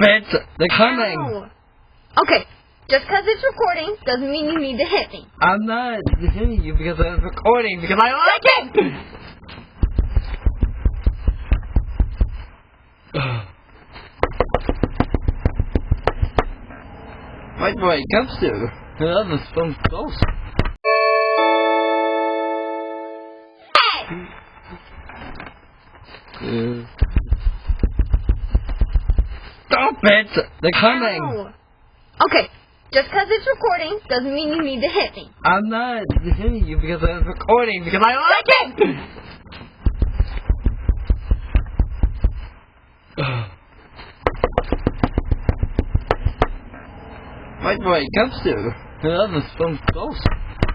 it! They're coming! Ow. Okay, just because it's recording doesn't mean you need to hit me. I'm not hitting you because I was recording, because I like it! Right where it comes to. That was so close. Stop it! They're coming! Ow. Okay, just because it's recording doesn't mean you need to hit me. I'm not hitting you because I was recording, because I like it! Right where it comes to. That was so close.